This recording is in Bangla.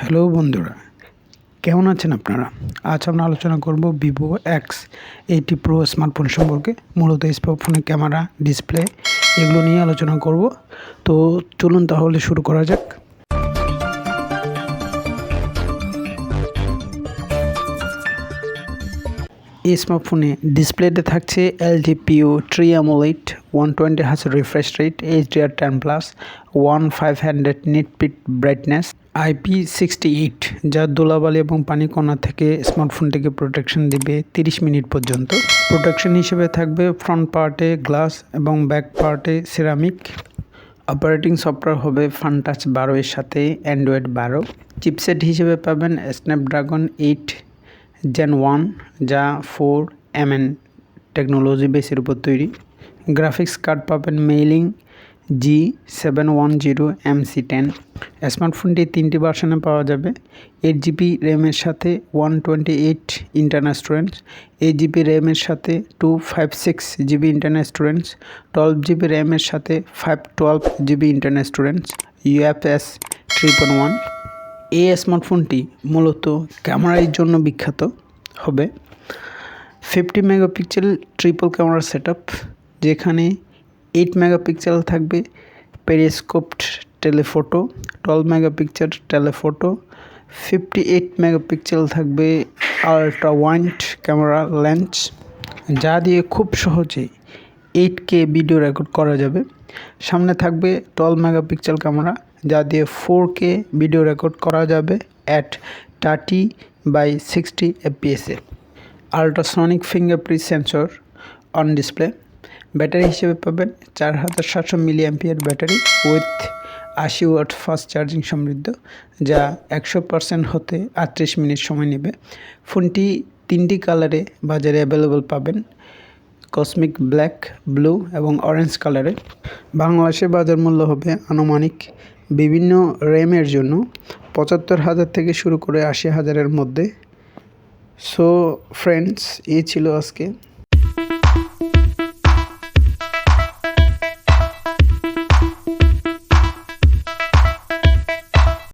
হ্যালো বন্ধুরা, কেমন আছেন আপনারা? আজ আমরা আলোচনা করব Vivo X80 Pro স্মার্টফোন সম্পর্কে। মূলত এই স্মার্টফোনের ক্যামেরা, ডিসপ্লে এগুলো নিয়ে আলোচনা করব। তো চলুন তাহলে শুরু করা যাক। এই স্মার্টফোনে ডিসপ্লেতে থাকছে LTPO3 AMOLED 120 Hz refresh rate, HDR10+, 1500 nit peak brightness, IP68 যা ধুলাবালি এবং পানিকণা থেকে স্মার্টফোনটিকে প্রোটেকশন দিবে 30 মিনিট পর্যন্ত। প্রোটেকশন হিসেবে থাকবে ফ্রন্ট পার্টে গ্লাস এবং ব্যাক পার্টে সিরামিক। অপারেটিং সফটওয়্যার হবে ফানটাচ 12 এর সাথে অ্যান্ড্রয়েড 12। চিপসেট হিসেবে পাবেন Snapdragon 8 Gen 1 যা 4mn টেকনোলজি বেসের উপর তৈরি। গ্রাফিক্স কার্ড পাবেন মেইলিং G710MC10। স্মার্টফোনটি 3টি ভার্সনে পাওয়া যাবে। 8GB র্যামের সাথে 128 ইন্টারনাল স্টোরেজ, 8GB র্যামের সাথে 256GB ইন্টারনাল স্টোরেজ, 12GB র্যামের সাথে 512GB ইন্টারনাল স্টোরেজ, UFS 3.1। এই স্মার্টফোনটি মূলত ক্যামেরার জন্য বিখ্যাত হবে। 50 মেগাপিক্সেল ট্রিপল ক্যামেরা সেটআপ, যেখানে 8 মেগাপিক্সেল থাকবে periscope telephoto, 12 megapixel telephoto, 58 megapixel থাকবে আল্ট্রাওয়াইড ক্যামেরা লেন্স, যা দিয়ে খুব সহজে 8K ভিডিও রেকর্ড করা যাবে। সামনে থাকবে 12 মেগাপিক্সেল ক্যামেরা, যা দিয়ে 4K ভিডিও রেকর্ড করা যাবে at 30/60 FPS। Ultrasonic fingerprint sensor on display. Battery হিসেবে পাবেন 4700 mAh battery with 80 watt fast charging সমৃদ্ধ, যা 100% হতে 38 মিনিট সময় নেবে। ফোনটি 3টি কালারে বাজারে অ্যাভেলেবল পাবেন, কসমিক ব্ল্যাক, ব্লু এবং অরেঞ্জ কালারে। বাংলাদেশে বাজার মূল্য হবে আনুমানিক বিভিন্ন র্যামের জন্য 75,000 থেকে শুরু করে 80,000-এর মধ্যে। সো ফ্রেন্ডস, এই ছিল আজকে